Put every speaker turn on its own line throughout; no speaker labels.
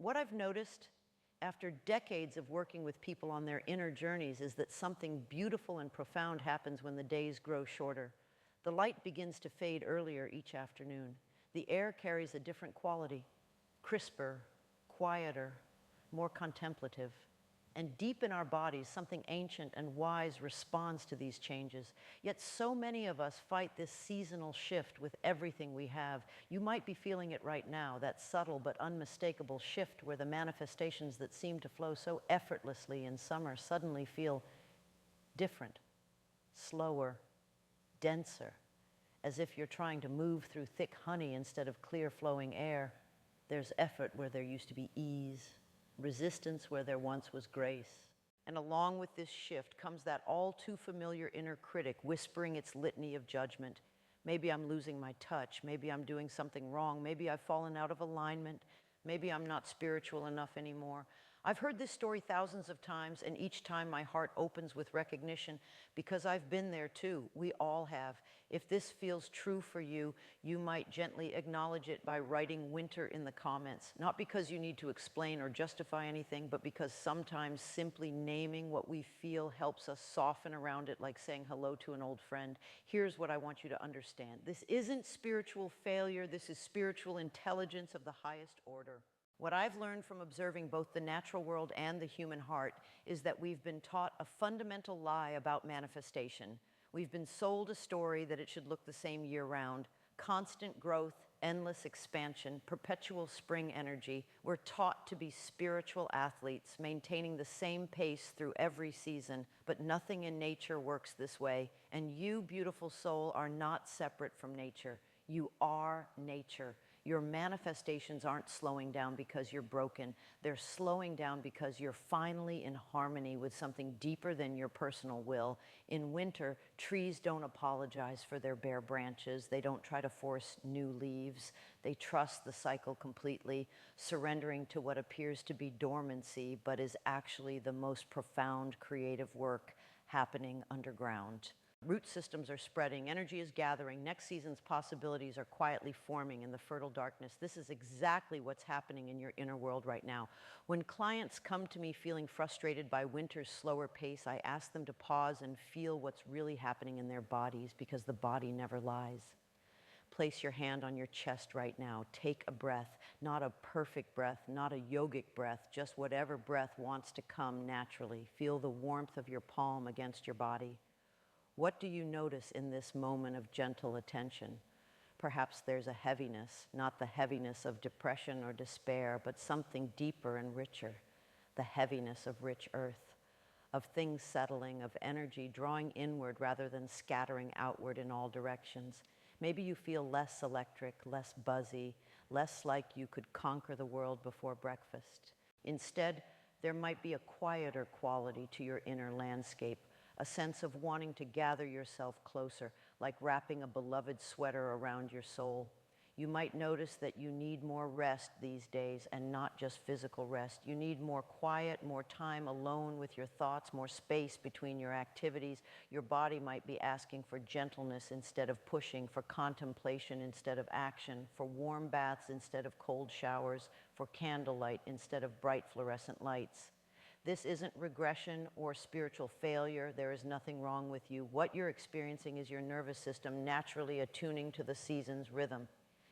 What I've noticed after decades of working with people on their inner journeys is that something beautiful and profound happens when the days grow shorter. The light begins to fade earlier each afternoon. The air carries a different quality, crisper, quieter, more contemplative. And deep in our bodies, something ancient and wise responds to these changes. Yet so many of us fight this seasonal shift with everything we have. You might be feeling it right now, that subtle but unmistakable shift where the manifestations that seem to flow so effortlessly in summer suddenly feel different, slower, denser, as if you're trying to move through thick honey instead of clear flowing air. There's effort where there used to be ease, resistance where there once was grace. And along with this shift comes that all too familiar inner critic whispering its litany of judgment. Maybe I'm losing my touch. Maybe I'm doing something wrong. Maybe I've fallen out of alignment. Maybe I'm not spiritual enough anymore. I've heard this story thousands of times, and each time my heart opens with recognition because I've been there too. We all have. If this feels true for you, you might gently acknowledge it by writing winter in the comments. Not because you need to explain or justify anything, but because sometimes simply naming what we feel helps us soften around it, like saying hello to an old friend. Here's what I want you to understand. This isn't spiritual failure. This is spiritual intelligence of the highest order. What I've learned from observing both the natural world and the human heart is that we've been taught a fundamental lie about manifestation. We've been sold a story that it should look the same year-round. Constant growth, endless expansion, perpetual spring energy. We're taught to be spiritual athletes, maintaining the same pace through every season, but nothing in nature works this way. And you, beautiful soul, are not separate from nature. You are nature. Your manifestations aren't slowing down because you're broken. They're slowing down because you're finally in harmony with something deeper than your personal will. In winter, trees don't apologize for their bare branches. They don't try to force new leaves. They trust the cycle completely, surrendering to what appears to be dormancy, but is actually the most profound creative work happening underground. Root systems are spreading, energy is gathering, next season's possibilities are quietly forming in the fertile darkness. This is exactly what's happening in your inner world right now. When clients come to me feeling frustrated by winter's slower pace, I ask them to pause and feel what's really happening in their bodies, because the body never lies. Place your hand on your chest right now. Take a breath, not a perfect breath, not a yogic breath, just whatever breath wants to come naturally. Feel the warmth of your palm against your body. What do you notice in this moment of gentle attention? Perhaps there's a heaviness, not the heaviness of depression or despair, but something deeper and richer, the heaviness of rich earth, of things settling, of energy drawing inward rather than scattering outward in all directions. Maybe you feel less electric, less buzzy, less like you could conquer the world before breakfast. Instead, there might be a quieter quality to your inner landscape, a sense of wanting to gather yourself closer, like wrapping a beloved sweater around your soul. You might notice that you need more rest these days, and not just physical rest. You need more quiet, more time alone with your thoughts, more space between your activities. Your body might be asking for gentleness instead of pushing, for contemplation instead of action, for warm baths instead of cold showers, for candlelight instead of bright fluorescent lights. This isn't regression or spiritual failure. There is nothing wrong with you. What you're experiencing is your nervous system naturally attuning to the season's rhythm.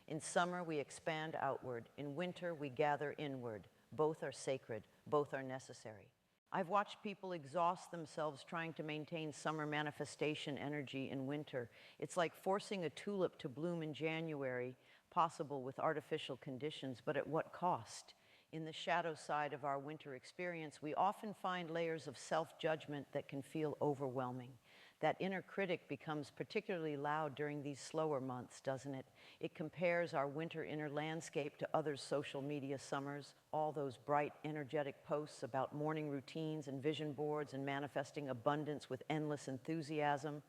In summer, we expand outward. In winter, we gather inward. Both are sacred. Both are necessary. I've watched people exhaust themselves trying to maintain summer manifestation energy in winter. It's like forcing a tulip to bloom in January, possible with artificial conditions, but at what cost? In the shadow side of our winter experience, we often find layers of self-judgment that can feel overwhelming. That inner critic becomes particularly loud during these slower months, doesn't it? It compares our winter inner landscape to other social media summers, all those bright, energetic posts about morning routines and vision boards and manifesting abundance with endless enthusiasm.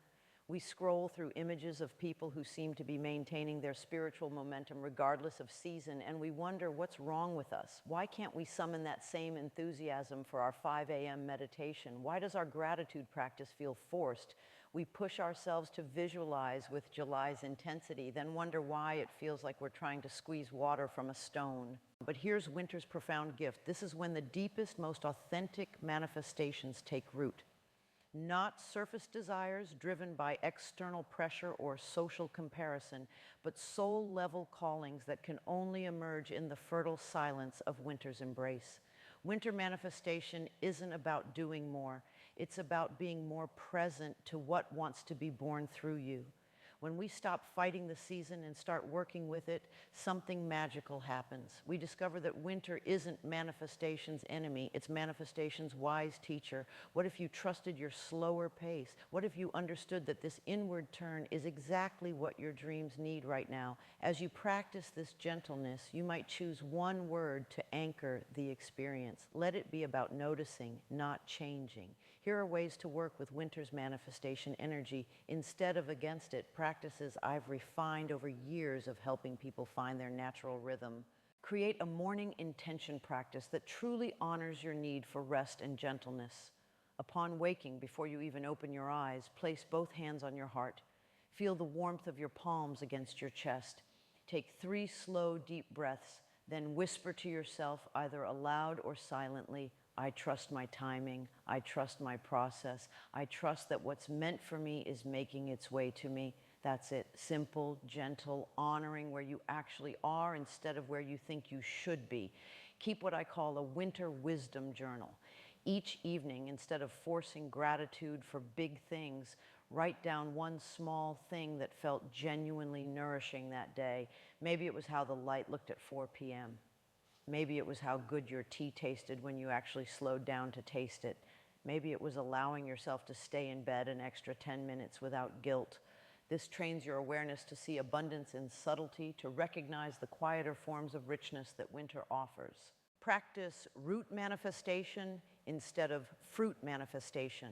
We scroll through images of people who seem to be maintaining their spiritual momentum regardless of season, and we wonder what's wrong with us. Why can't we summon that same enthusiasm for our 5 a.m. meditation? Why does our gratitude practice feel forced? We push ourselves to visualize with July's intensity, then wonder why it feels like we're trying to squeeze water from a stone. But here's winter's profound gift. This is when the deepest, most authentic manifestations take root. Not surface desires driven by external pressure or social comparison, but soul-level callings that can only emerge in the fertile silence of winter's embrace. Winter manifestation isn't about doing more. It's about being more present to what wants to be born through you. When we stop fighting the season and start working with it, something magical happens. We discover that winter isn't manifestation's enemy, it's manifestation's wise teacher. What if you trusted your slower pace? What if you understood that this inward turn is exactly what your dreams need right now? As you practice this gentleness, you might choose one word to anchor the experience. Let it be about noticing, not changing. Here are ways to work with winter's manifestation energy instead of against it, practices I've refined over years of helping people find their natural rhythm. Create a morning intention practice that truly honors your need for rest and gentleness. Upon waking, before you even open your eyes, place both hands on your heart. Feel the warmth of your palms against your chest. Take 3 slow, deep breaths, then whisper to yourself, either aloud or silently, I trust my timing, I trust my process, I trust that what's meant for me is making its way to me. That's it. Simple, gentle, honoring where you actually are instead of where you think you should be. Keep what I call a winter wisdom journal. Each evening, instead of forcing gratitude for big things, write down one small thing that felt genuinely nourishing that day. Maybe it was how the light looked at 4 p.m. Maybe it was how good your tea tasted when you actually slowed down to taste it. Maybe it was allowing yourself to stay in bed an extra 10 minutes without guilt. This trains your awareness to see abundance in subtlety, to recognize the quieter forms of richness that winter offers. Practice root manifestation instead of fruit manifestation.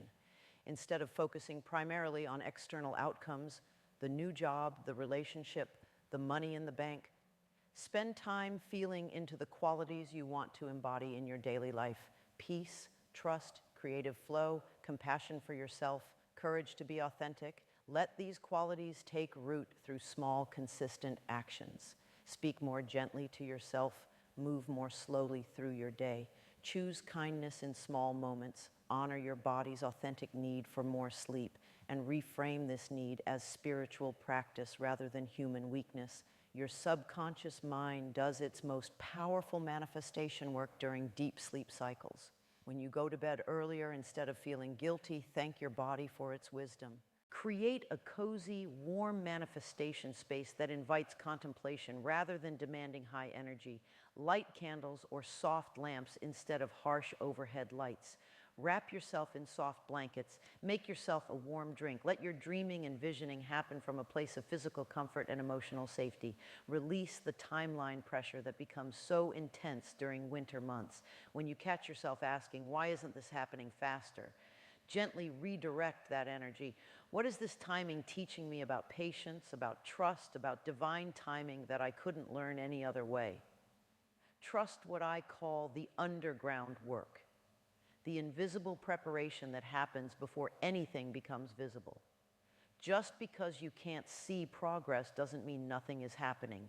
Instead of focusing primarily on external outcomes, the new job, the relationship, the money in the bank, spend time feeling into the qualities you want to embody in your daily life. Peace, trust, creative flow, compassion for yourself, courage to be authentic. Let these qualities take root through small, consistent actions. Speak more gently to yourself. Move more slowly through your day. Choose kindness in small moments. Honor your body's authentic need for more sleep, and reframe this need as spiritual practice rather than human weakness. Your subconscious mind does its most powerful manifestation work during deep sleep cycles. When you go to bed earlier, instead of feeling guilty, thank your body for its wisdom. Create a cozy, warm manifestation space that invites contemplation rather than demanding high energy. Light candles or soft lamps instead of harsh overhead lights. Wrap yourself in soft blankets. Make yourself a warm drink. Let your dreaming and visioning happen from a place of physical comfort and emotional safety. Release the timeline pressure that becomes so intense during winter months. When you catch yourself asking, why isn't this happening faster? Gently redirect that energy. What is this timing teaching me about patience, about trust, about divine timing that I couldn't learn any other way? Trust what I call the underground work. The invisible preparation that happens before anything becomes visible. Just because you can't see progress doesn't mean nothing is happening.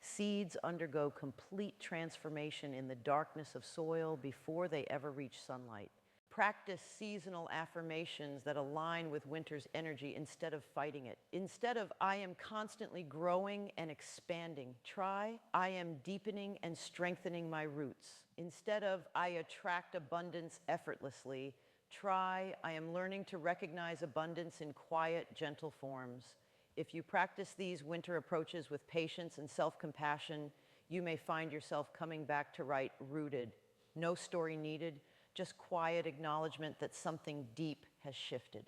Seeds undergo complete transformation in the darkness of soil before they ever reach sunlight. Practice seasonal affirmations that align with winter's energy instead of fighting it. Instead of, I am constantly growing and expanding, try, I am deepening and strengthening my roots. Instead of, I attract abundance effortlessly, try, I am learning to recognize abundance in quiet, gentle forms. If you practice these winter approaches with patience and self-compassion, you may find yourself coming back to right rooted. No story needed, just quiet acknowledgement that something deep has shifted.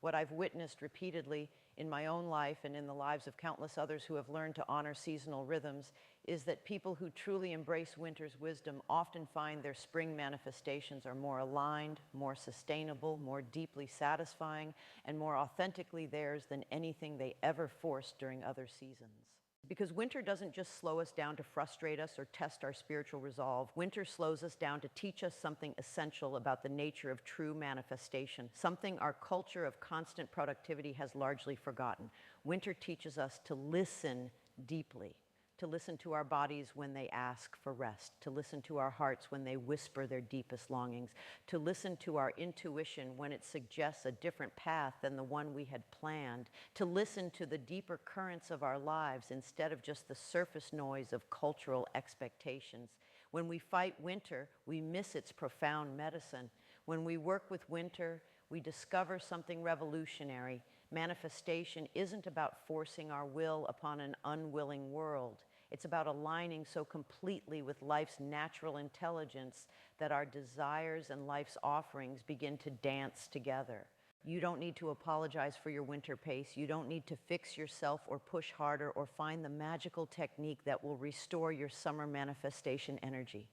What I've witnessed repeatedly in my own life and in the lives of countless others who have learned to honor seasonal rhythms is that people who truly embrace winter's wisdom often find their spring manifestations are more aligned, more sustainable, more deeply satisfying, and more authentically theirs than anything they ever forced during other seasons. Because winter doesn't just slow us down to frustrate us or test our spiritual resolve. Winter slows us down to teach us something essential about the nature of true manifestation, something our culture of constant productivity has largely forgotten. Winter teaches us to listen deeply, to listen to our bodies when they ask for rest, to listen to our hearts when they whisper their deepest longings, to listen to our intuition when it suggests a different path than the one we had planned, to listen to the deeper currents of our lives instead of just the surface noise of cultural expectations. When we fight winter, we miss its profound medicine. When we work with winter, we discover something revolutionary. Manifestation isn't about forcing our will upon an unwilling world. It's about aligning so completely with life's natural intelligence that our desires and life's offerings begin to dance together. You don't need to apologize for your winter pace. You don't need to fix yourself or push harder or find the magical technique that will restore your summer manifestation energy.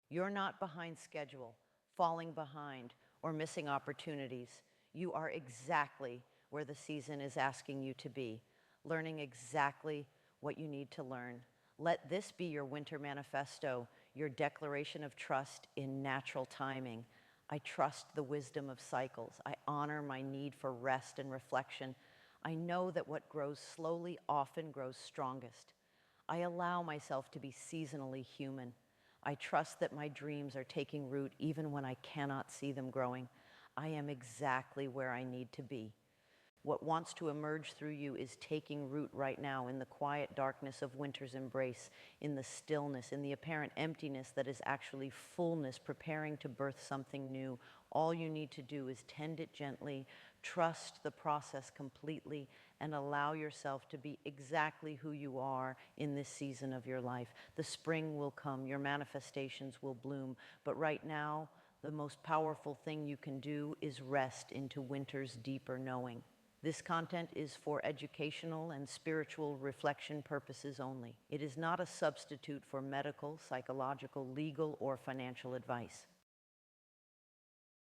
You're not behind schedule, falling behind, or missing opportunities. You are exactly where the season is asking you to be, learning exactly what you need to learn. Let this be your winter manifesto, your declaration of trust in natural timing. I trust the wisdom of cycles. I honor my need for rest and reflection. I know that what grows slowly often grows strongest. I allow myself to be seasonally human. I trust that my dreams are taking root even when I cannot see them growing. I am exactly where I need to be. What wants to emerge through you is taking root right now in the quiet darkness of winter's embrace, in the stillness, in the apparent emptiness that is actually fullness preparing to birth something new. All you need to do is tend it gently, trust the process completely, and allow yourself to be exactly who you are in this season of your life. The spring will come, your manifestations will bloom, but right now, the most powerful thing you can do is rest into winter's deeper knowing. This content is for educational and spiritual reflection purposes only. It is not a substitute for medical, psychological, legal, or financial advice.